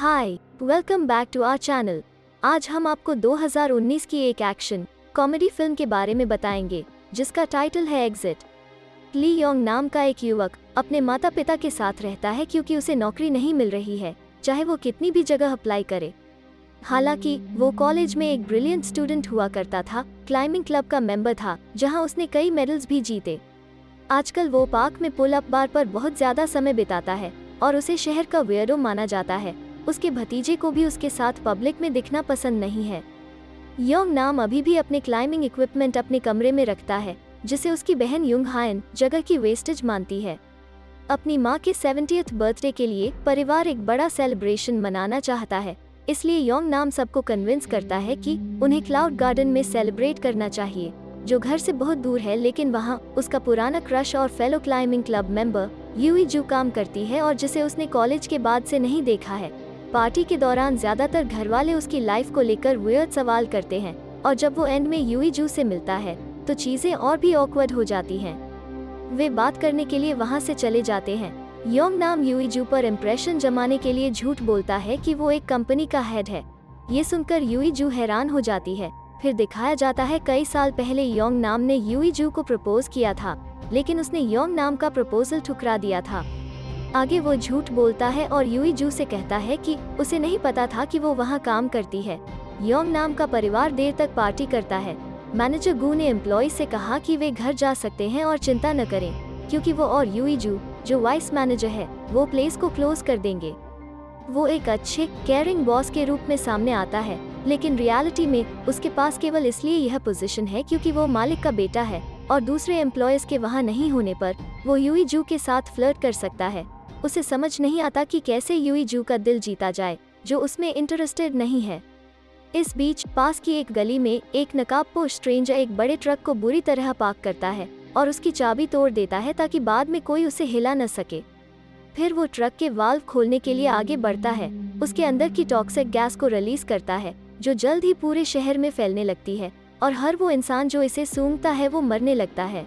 Hi, welcome back to our channel. आज हम आपको 2019 की एक एक्शन कॉमेडी फिल्म के बारे में बताएंगे जिसका टाइटल है एग्जिट। ली योंग नाम का एक युवक अपने माता पिता के साथ रहता है क्योंकि उसे नौकरी नहीं मिल रही है, चाहे वो कितनी भी जगह अप्लाई करे। हालांकि वो कॉलेज में एक ब्रिलियंट स्टूडेंट हुआ करता था, क्लाइंबिंग क्लब का मेंबर था जहां उसने कई मेडल्स भी जीते। आजकल वो पार्क में पुल अप बार पर बहुत ज्यादा समय बिताता है और उसे शहर का वियर्डो माना जाता है। उसके भतीजे को भी उसके साथ पब्लिक में दिखना पसंद नहीं है। योंग नाम अभी भी अपने क्लाइंबिंग इक्विपमेंट अपने कमरे में रखता है जिसे उसकी बहन युंग हायन जगह की वेस्टेज मानती है। अपनी माँ के 70th बर्थडे के लिए परिवार एक बड़ा सेलिब्रेशन मनाना चाहता है, इसलिए योंग नाम सबको कन्विंस करता है कि उन्हें क्लाउड गार्डन में सेलिब्रेट करना चाहिए, जो घर से बहुत दूर है। लेकिन वहाँ उसका पुराना क्रश और फेलो क्लाइंबिंग क्लब मेंबर यूई जू काम करती है और जिसे उसने कॉलेज के बाद से नहीं देखा है। पार्टी के दौरान ज्यादातर घरवाले उसकी लाइफ को लेकर वियर्ड सवाल करते हैं और जब वो एंड में यूई जू से मिलता है तो चीजें और भी ऑकवर्ड हो जाती हैं। वे बात करने के लिए वहां से चले जाते हैं। योंग नाम यूई जू पर इम्प्रेशन जमाने के लिए झूठ बोलता है कि वो एक कंपनी का हेड है। ये सुनकर यूई जू हैरान हो जाती है। फिर दिखाया जाता है कई साल पहले योंग नाम ने यूई जू को प्रपोज किया था, लेकिन उसने योंग नाम का प्रपोजल ठुकरा दिया था। आगे वो झूठ बोलता है और यूई जू से कहता है कि उसे नहीं पता था कि वो वहाँ काम करती है। योंग नाम का परिवार देर तक पार्टी करता है। मैनेजर गू ने एम्प्लॉय से कहा कि वे घर जा सकते हैं और चिंता न करें, क्योंकि वो और यूई जू, जो वाइस मैनेजर है, वो प्लेस को क्लोज कर देंगे। वो एक अच्छे केयरिंग बॉस के रूप में सामने आता है, लेकिन रियलिटी में उसके पास केवल इसलिए यह पोजीशन है क्योंकि वो मालिक का बेटा है और दूसरे एम्प्लॉयज के वहाँ नहीं होने पर वो यूई जू के साथ फ्लर्ट कर सकता है। उसे समझ नहीं आता कि कैसे यूई जू का दिल जीता जाए जो उसमें इंटरेस्टेड नहीं है। इस बीच पास की एक गली में एक नकाबपोश स्ट्रेंजर एक बड़े ट्रक को बुरी तरह पार्क करता है और उसकी चाबी तोड़ देता है ताकि बाद में कोई उसे हिला न सके। फिर वो ट्रक के वाल्व खोलने के लिए आगे बढ़ता है। उसके अंदर की टॉक्सिक गैस को रिलीज करता है जो जल्द ही पूरे शहर में फैलने लगती है और हर वो इंसान जो इसे सूंघता है वो मरने लगता है।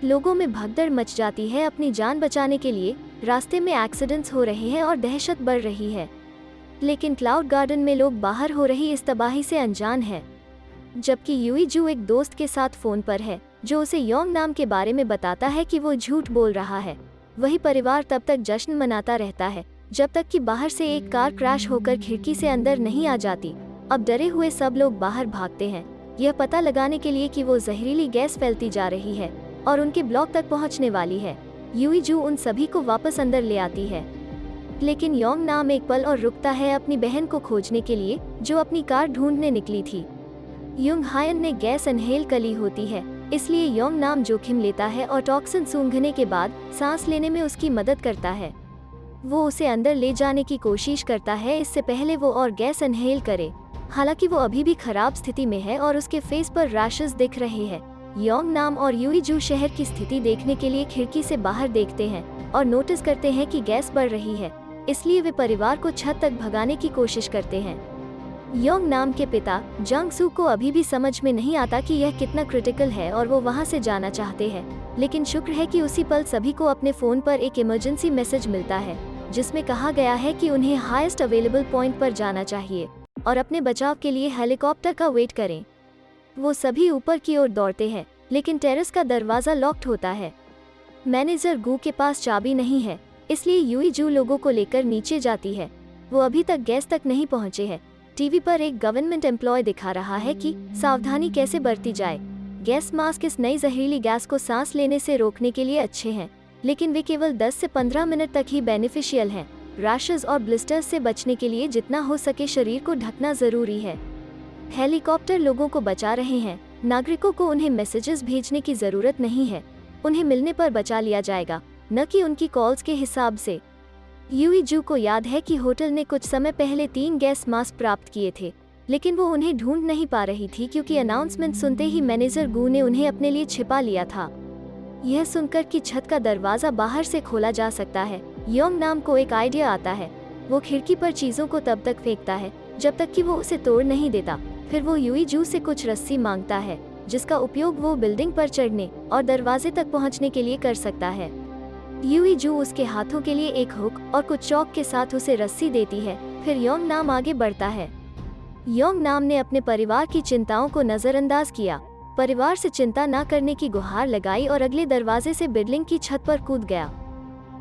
लोगों में भगदड़ मच जाती है। अपनी जान बचाने के लिए रास्ते में एक्सीडेंट्स हो रहे हैं और दहशत बढ़ रही है, लेकिन क्लाउड गार्डन में लोग बाहर हो रही इस तबाही से अनजान है। जबकि यूई जू एक दोस्त के साथ फोन पर है जो उसे योंग नाम के बारे में बताता है कि वो झूठ बोल रहा है। वही परिवार तब तक जश्न मनाता रहता है जब तक कि बाहर से एक कार क्रैश होकर खिड़की से अंदर नहीं आ जाती। अब डरे हुए सब लोग बाहर भागते हैं, यह पता लगाने के लिए कि वो जहरीली गैस फैलती जा रही है और उनके ब्लॉक तक पहुंचने वाली है। यूई जू उन सभी को वापस अंदर ले आती है, लेकिन योंग नाम एक पल और रुकता है अपनी बहन को खोजने के लिए जो अपनी कार ढूंढने निकली थी। युंग हायन ने गैस इनहेल कर ली होती है, इसलिए योंग नाम जोखिम लेता है और टॉक्सिन सूंघने के बाद सांस लेने में उसकी मदद करता है। वो उसे अंदर ले जाने की कोशिश करता है इससे पहले वो और गैस इनहेल करे। हालांकि वो अभी भी खराब स्थिति में है और उसके फेस पर रैशेस दिख रहे हैं। योंग नाम और यूई जू शहर की स्थिति देखने के लिए खिड़की से बाहर देखते हैं और नोटिस करते हैं कि गैस बढ़ रही है, इसलिए वे परिवार को छत तक भगाने की कोशिश करते हैं। योंग नाम के पिता जंग सू को अभी भी समझ में नहीं आता कि यह कितना क्रिटिकल है और वो वहां से जाना चाहते हैं, लेकिन शुक्र है कि उसी पल सभी को अपने फोन पर एक इमरजेंसी मैसेज मिलता है जिसमें कहा गया है कि उन्हें हाईएस्ट अवेलेबल पॉइंट पर जाना चाहिए और अपने बचाव के लिए हेलीकॉप्टर का वेट करें। वो सभी ऊपर की ओर दौड़ते हैं, लेकिन टेरेस का दरवाजा लॉक्ड होता है। मैनेजर गू के पास चाबी नहीं है, इसलिए यूई जू लोगों को लेकर नीचे जाती है। वो अभी तक गैस तक नहीं पहुंचे हैं। टीवी पर एक गवर्नमेंट एम्प्लॉय दिखा रहा है कि सावधानी कैसे बरती जाए। गैस मास्क इस नई जहरीली गैस को सांस लेने से रोकने के लिए अच्छे हैं, लेकिन वे केवल 10 से 15 मिनट तक ही बेनिफिशियल हैं। रैशेस और ब्लिस्टर्स से बचने के लिए जितना हो सके शरीर को ढकना जरूरी है। हेलीकॉप्टर लोगों को बचा रहे हैं। नागरिकों को उन्हें मैसेजेस भेजने की जरूरत नहीं है, उन्हें मिलने पर बचा लिया जाएगा, न कि उनकी कॉल्स के हिसाब से। यूई जू को याद है कि होटल ने कुछ समय पहले 3 गैस मास्क प्राप्त किए थे, लेकिन वो उन्हें ढूंढ नहीं पा रही थी क्योंकि अनाउंसमेंट सुनते ही मैनेजर गू ने उन्हें अपने लिए छिपा लिया था। यह सुनकर कि छत का दरवाजा बाहर से खोला जा सकता है, योंग नाम को एक आइडिया आता है। वो खिड़की पर चीजों को तब तक फेंकता है जब तक कि वो उसे तोड़ नहीं देता। फिर वो यूई जू से कुछ रस्सी मांगता है जिसका उपयोग वो बिल्डिंग पर चढ़ने और दरवाजे तक पहुंचने के लिए कर सकता है। यूई जू उसके हाथों के लिए एक हुक और कुछ चौक के साथ उसे रस्सी देती है फिर योंग नाम आगे बढ़ता है। योंग नाम ने अपने परिवार की चिंताओं को नजरअंदाज किया, परिवार से चिंता न करने की गुहार लगाई और अगले दरवाजे से बिल्डिंग की छत पर कूद गया।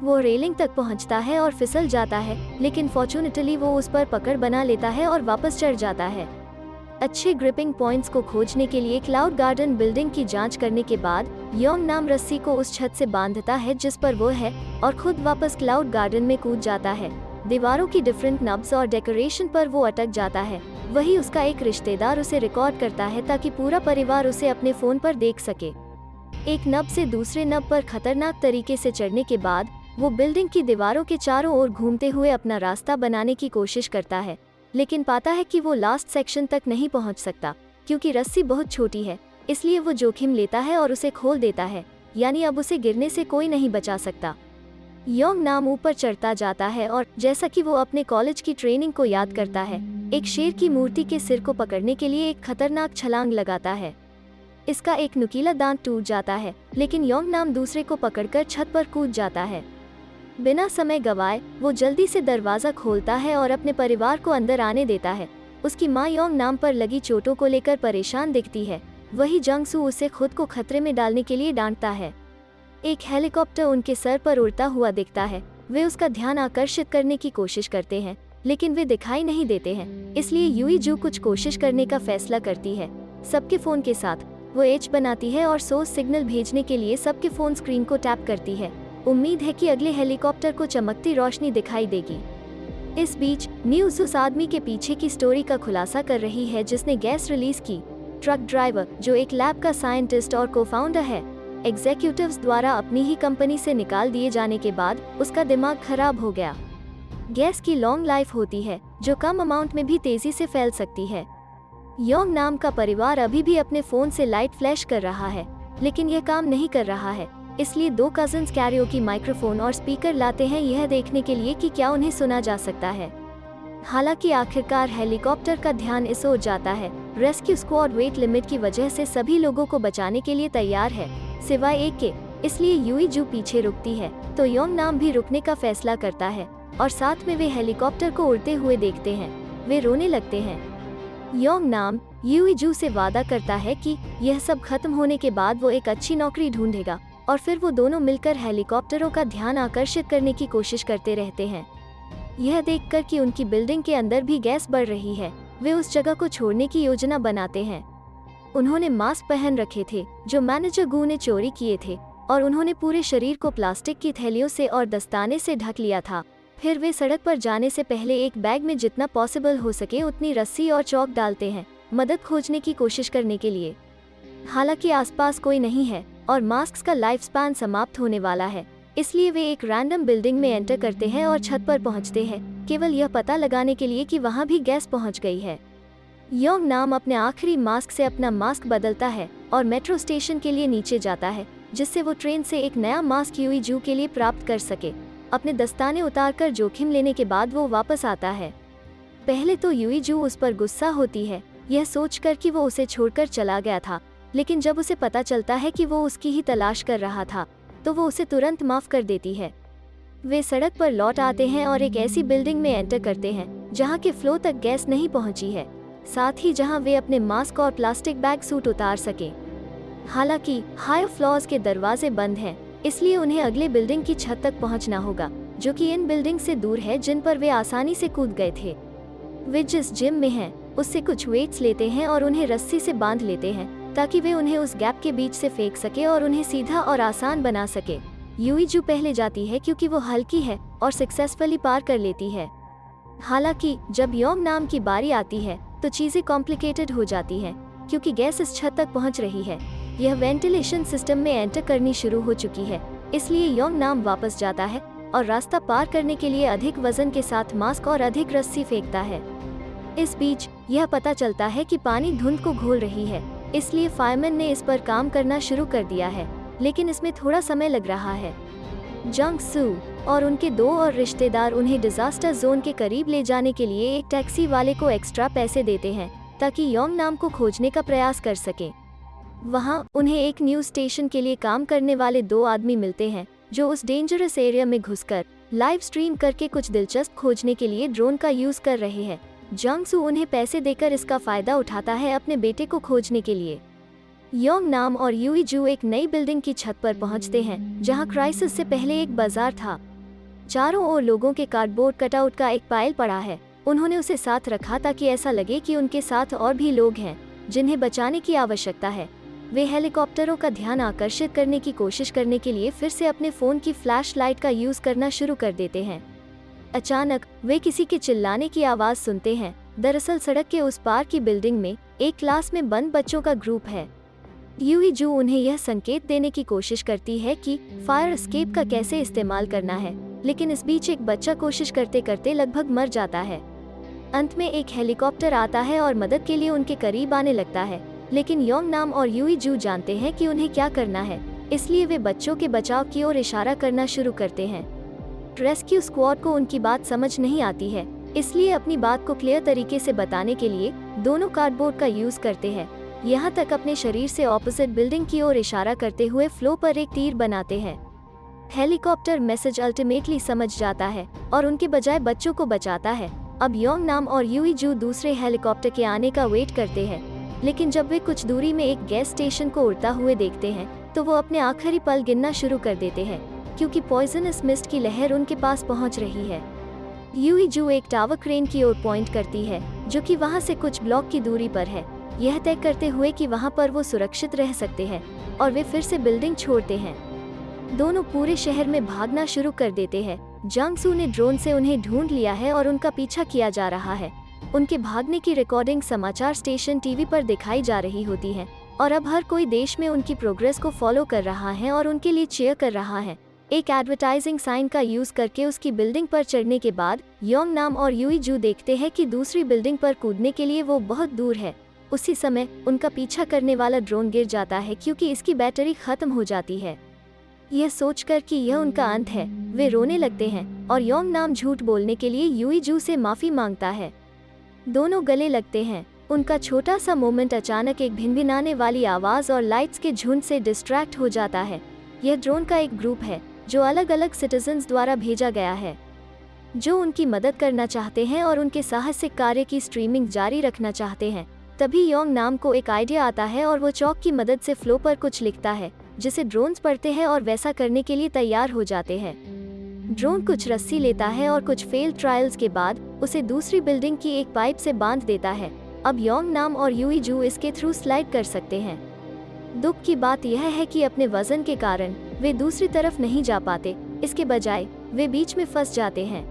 वो रेलिंग तक पहुंचता है और फिसल जाता है, लेकिन फॉर्चूनेटली वो उस पर पकड़ बना लेता है और वापस चढ़ जाता है। अच्छे ग्रिपिंग पॉइंट्स को खोजने के लिए क्लाउड गार्डन बिल्डिंग की जांच करने के बाद योंग नाम रस्सी को उस छत से बांधता है जिस पर वो है और खुद वापस क्लाउड गार्डन में कूद जाता है। दीवारों की डिफरेंट नब्स और डेकोरेशन पर वो अटक जाता है। वही उसका एक रिश्तेदार उसे रिकॉर्ड करता है ताकि पूरा परिवार उसे अपने फोन पर देख सके। एक नब से दूसरे नब पर खतरनाक तरीके से चढ़ने के बाद वो बिल्डिंग की दीवारों के चारों ओर घूमते हुए अपना रास्ता बनाने की कोशिश करता है, लेकिन पाता है कि वो लास्ट सेक्शन तक नहीं पहुंच सकता क्योंकि रस्सी बहुत छोटी है। इसलिए वो जोखिम लेता है और उसे खोल देता है, यानी अब उसे गिरने से कोई नहीं बचा सकता। योंग नाम ऊपर चढ़ता जाता है और जैसा कि वो अपने कॉलेज की ट्रेनिंग को याद करता है, एक शेर की मूर्ति के सिर को पकड़ने के लिए एक खतरनाक छलांग लगाता है। इसका एक नुकीला दांत टूट जाता है, लेकिन योंग नाम दूसरे को पकड़कर छत पर कूद जाता है। बिना समय गवाए वो जल्दी से दरवाजा खोलता है और अपने परिवार को अंदर आने देता है। उसकी माँ योंग नाम पर लगी चोटों को लेकर परेशान दिखती है। वही जंगसू उसे खुद को खतरे में डालने के लिए डांटता है। एक हेलीकॉप्टर उनके सर पर उड़ता हुआ दिखता है। वे उसका ध्यान आकर्षित करने की कोशिश करते हैं, लेकिन वे दिखाई नहीं देते हैं। इसलिए यूई जू कुछ कोशिश करने का फैसला करती है। सबके फोन के साथ वो एच बनाती है और सोर्स सिग्नल भेजने के लिए सबके फोन स्क्रीन को टैप करती है। उम्मीद है कि अगले हेलीकॉप्टर को चमकती रोशनी दिखाई देगी। इस बीच न्यूज़ उस आदमी के पीछे की स्टोरी का खुलासा कर रही है जिसने गैस रिलीज की। ट्रक ड्राइवर, जो एक लैब का साइंटिस्ट और को-फाउंडर है, एग्जीक्यूटिव्स द्वारा अपनी ही कंपनी से निकाल दिए जाने के बाद उसका दिमाग खराब हो गया। गैस की लॉन्ग लाइफ होती है जो कम अमाउंट में भी तेजी से फैल सकती है। योंग नाम का परिवार अभी भी अपने फोन से लाइट फ्लैश कर रहा है, लेकिन यह काम नहीं कर रहा है। इसलिए दो कजिन्स कैरियोकी माइक्रोफोन और स्पीकर लाते हैं यह देखने के लिए कि क्या उन्हें सुना जा सकता है। हालांकि आखिरकार हेलीकॉप्टर का ध्यान इस ओर जाता है। रेस्क्यू स्क्वाड वेट लिमिट की वजह से सभी लोगों को बचाने के लिए तैयार है, सिवाय एक के। इसलिए यूई जू पीछे रुकती है तो योंग नाम भी रुकने का फैसला करता है और साथ में वे हेलीकॉप्टर को उड़ते हुए देखते हैं। वे रोने लगते हैं। योंग नाम यूई जू से वादा करता है कि यह सब खत्म होने के बाद वो एक अच्छी नौकरी ढूंढेगा और फिर वो दोनों मिलकर हेलीकॉप्टरों का ध्यान आकर्षित करने की कोशिश करते रहते हैं। यह देखकर कि उनकी बिल्डिंग के अंदर भी गैस बढ़ रही है, वे उस जगह को छोड़ने की योजना बनाते हैं। उन्होंने मास्क पहन रखे थे जो मैनेजर गू ने चोरी किए थे और उन्होंने पूरे शरीर को प्लास्टिक की थैलियों से और दस्ताने से ढक लिया था। फिर वे सड़क पर जाने से पहले एक बैग में जितना पॉसिबल हो सके उतनी रस्सी और चौक डालते हैं, मदद खोजने की कोशिश करने के लिए। हालांकि आसपास कोई नहीं है और मास्क का लाइफ स्पैन समाप्त होने वाला है, इसलिए वे एक रैंडम बिल्डिंग में एंटर करते हैं और छत पर पहुंचते हैं, केवल यह पता लगाने के लिए कि वहां भी गैस पहुंच गई है। योंग नाम अपने आखिरी मास्क से अपना मास्क बदलता है और मेट्रो स्टेशन के लिए नीचे जाता है, जिससे वो ट्रेन से एक नया मास्क यूई जू के लिए प्राप्त कर सके। अपने दस्ताने उतारकर जोखिम लेने के बाद वो वापस आता है। पहले तो यूई जू उस पर गुस्सा होती है, यह सोचकर कि वो उसे छोड़कर चला गया था, लेकिन जब उसे पता चलता है कि वो उसकी ही तलाश कर रहा था तो वो उसे तुरंत माफ कर देती है। वे सड़क पर लौट आते हैं और एक ऐसी बिल्डिंग में एंटर करते हैं जहां के फ्लोर तक गैस नहीं पहुंची है, साथ ही जहां वे अपने मास्क और प्लास्टिक बैग सूट उतार सके। हालांकि हायर फ्लोर्स के दरवाजे बंद हैं, इसलिए उन्हें अगले बिल्डिंग की छत तक पहुंचना होगा, जो कि इन बिल्डिंग से दूर है जिन पर वे आसानी से कूद गए थे। वे जिस जिम में हैं उससे कुछ वेट्स लेते हैं और उन्हें रस्सी से बांध लेते हैं ताकि वे उन्हें उस गैप के बीच से फेंक सके और उन्हें सीधा और आसान बना सके। यूई जू पहले जाती है क्योंकि वो हल्की है और सक्सेसफुली पार कर लेती है। हालांकि जब योंग नाम की बारी आती है तो चीजें कॉम्प्लिकेटेड हो जाती हैं, क्योंकि गैस इस छत तक पहुंच रही है। यह वेंटिलेशन सिस्टम में एंटर करनी शुरू हो चुकी है, इसलिए योंग नाम वापस जाता है और रास्ता पार करने के लिए अधिक वजन के साथ मास्क और अधिक रस्सी फेंकता है। इस बीच यह पता चलता है कि पानी धुंध को घोल रही है, इसलिए फायरमैन ने इस पर काम करना शुरू कर दिया है, लेकिन इसमें थोड़ा समय लग रहा है। जंग सू और उनके दो और रिश्तेदार उन्हें डिजास्टर जोन के करीब ले जाने के लिए एक टैक्सी वाले को एक्स्ट्रा पैसे देते हैं ताकि योंग नाम को खोजने का प्रयास कर सकें। वहां उन्हें एक न्यूज स्टेशन के लिए काम करने वाले दो आदमी मिलते हैं जो उस डेंजरस एरिया में घुसकर लाइव स्ट्रीम करके कुछ दिलचस्प खोजने के लिए ड्रोन का यूज कर रहे हैं। जंगसू उन्हें पैसे देकर इसका फायदा उठाता है अपने बेटे को खोजने के लिए। योंग नाम और यूई जू एक नई बिल्डिंग की छत पर पहुंचते हैं, जहां क्राइसिस से पहले एक बाजार था। चारों ओर लोगों के कार्डबोर्ड कटआउट का एक पाइल पड़ा है। उन्होंने उसे साथ रखा ताकि ऐसा लगे कि उनके साथ और भी लोग हैं जिन्हें बचाने की आवश्यकता है। वे हेलीकॉप्टरों का ध्यान आकर्षित करने की कोशिश करने के लिए फिर से अपने फोन की फ्लैश लाइट का यूज करना शुरू कर देते हैं। अचानक वे किसी के चिल्लाने की आवाज सुनते हैं। दरअसल सड़क के उस पार की बिल्डिंग में एक क्लास में बंद बच्चों का ग्रुप है। यूई जू उन्हें यह संकेत देने की कोशिश करती है कि फायर एस्केप का कैसे इस्तेमाल करना है, लेकिन इस बीच एक बच्चा कोशिश करते करते लगभग मर जाता है। अंत में एक हेलीकॉप्टर आता है और मदद के लिए उनके करीब आने लगता है, लेकिन योंग नाम और यूई जू जानते हैं कि उन्हें क्या करना है, इसलिए वे बच्चों के बचाव की ओर इशारा करना शुरू करते हैं। रेस्क्यू स्क्वाड को उनकी बात समझ नहीं आती है, इसलिए अपनी बात को क्लियर तरीके से बताने के लिए दोनों कार्डबोर्ड का यूज करते हैं। यहाँ तक अपने शरीर से ऑपोजिट बिल्डिंग की ओर इशारा करते हुए फ्लो पर एक तीर बनाते हैं। हेलीकॉप्टर मैसेज अल्टीमेटली समझ जाता है और उनके बजाय बच्चों को बचाता है। अब योंग नाम और यूई जू दूसरे हेलीकॉप्टर के आने का वेट करते हैं, लेकिन जब वे कुछ दूरी में एक गैस स्टेशन को उड़ता हुए देखते हैं तो वो अपने आखिरी पल गिनना शुरू कर देते हैं, क्योंकि पॉइजनस मिस्ट की लहर उनके पास पहुंच रही है। यूई जू एक टावर क्रेन की ओर पॉइंट करती है, जो कि वहां से कुछ ब्लॉक की दूरी पर है, यह तय करते हुए कि वहां पर वो सुरक्षित रह सकते हैं, और वे फिर से बिल्डिंग छोड़ते हैं। दोनों पूरे शहर में भागना शुरू कर देते हैं। जंगसू ने ड्रोन से उन्हें ढूंढ लिया है और उनका पीछा किया जा रहा है। उनके भागने की रिकॉर्डिंग समाचार स्टेशन टीवी पर दिखाई जा रही होती है, और अब हर कोई देश में उनकी प्रोग्रेस को फॉलो कर रहा है और उनके लिए चीयर कर रहा है। एक एडवर्टाइजिंग साइन का यूज करके उसकी बिल्डिंग पर चढ़ने के बाद योंग नाम और यूई जू देखते हैं कि दूसरी बिल्डिंग पर कूदने के लिए वो बहुत दूर है। उसी समय उनका पीछा करने वाला ड्रोन गिर जाता है क्योंकि इसकी बैटरी खत्म हो जाती है। यह सोचकर कि यह उनका अंत है, वे रोने लगते हैं और योंग नाम झूठ बोलने के लिए यूई जू से माफी मांगता है। दोनों गले लगते हैं। उनका छोटा सा मोमेंट अचानक एक भिनभिनाने वाली आवाज और लाइट्स के झुंड से डिस्ट्रैक्ट हो जाता है। यह ड्रोन का एक ग्रुप है जो अलग अलग सिटीजन्स द्वारा भेजा गया है, जो उनकी मदद करना चाहते हैं और उनके साहसिक कार्य की स्ट्रीमिंग जारी रखना चाहते हैं। तभी योंग नाम को एक आइडिया आता है और वो चौक की मदद से फ्लो पर कुछ लिखता है, जिसे ड्रोन्स पढ़ते हैं और वैसा करने के लिए तैयार हो जाते हैं। ड्रोन कुछ रस्सी लेता है और कुछ फेल्ड ट्रायल्स के बाद उसे दूसरी बिल्डिंग की एक पाइप से बांध देता है। अब योंग नाम और यूई जू इसके थ्रू स्लाइड कर सकते हैं। दुख की बात यह है कि अपने वजन के कारण वे दूसरी तरफ नहीं जा पाते, इसके बजाय वे बीच में फंस जाते हैं।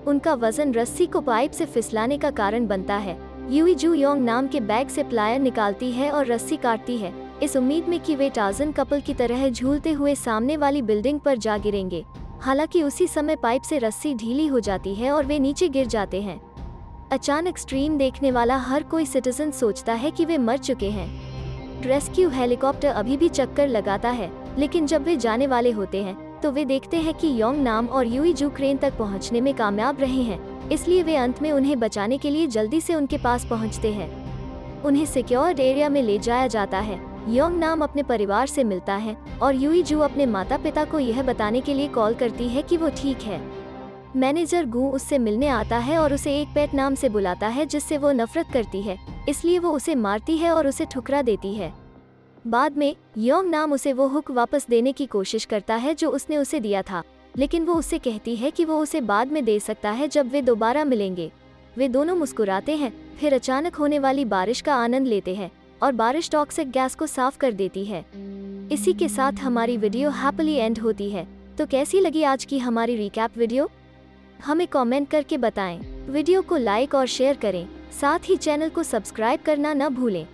उनका वजन रस्सी को पाइप से फिसलाने का कारण बनता है। यूई जू योंग नाम के बैग से प्लायर निकालती है और रस्सी काटती है, इस उम्मीद में कि वे टार्ज़न कपल की तरह झूलते हुए सामने वाली बिल्डिंग पर जा गिरेंगे। हालांकि उसी समय पाइप से रस्सी ढीली हो जाती है और वे नीचे गिर जाते हैं। अचानक स्ट्रीम देखने वाला हर कोई सिटीजन सोचता है कि वे मर चुके हैं। रेस्क्यू हेलीकॉप्टर अभी भी चक्कर लगाता है, लेकिन जब वे जाने वाले होते हैं तो वे देखते हैं कि योंग नाम और यूई जू क्रेन तक पहुंचने में कामयाब रहे हैं, इसलिए वे अंत में उन्हें बचाने के लिए जल्दी से उनके पास पहुंचते हैं। उन्हें सिक्योर्ड एरिया में ले जाया जाता है। योंग नाम अपने परिवार से मिलता है और यूई जू अपने माता पिता को यह बताने के लिए कॉल करती है कि वो ठीक है। मैनेजर गू उससे मिलने आता है और उसे एक पेट नाम से बुलाता है जिससे वो नफरत करती है, इसलिए वो उसे मारती है और उसे ठुकरा देती है। बाद में योंग नाम उसे वो हुक वापस देने की कोशिश करता है जो उसने उसे दिया था, लेकिन वो उससे कहती है कि वो उसे बाद में दे सकता है जब वे दोबारा मिलेंगे। वे दोनों मुस्कुराते हैं, फिर अचानक होने वाली बारिश का आनंद लेते हैं और बारिश टॉक्सिक गैस को साफ कर देती है। इसी के साथ हमारी वीडियो हैप्पीली एंड होती है। तो कैसी लगी आज की हमारी रिकैप वीडियो? हमें कमेंट करके बताएं। वीडियो को लाइक और शेयर करें, साथ ही चैनल को सब्सक्राइब करना न भूलें।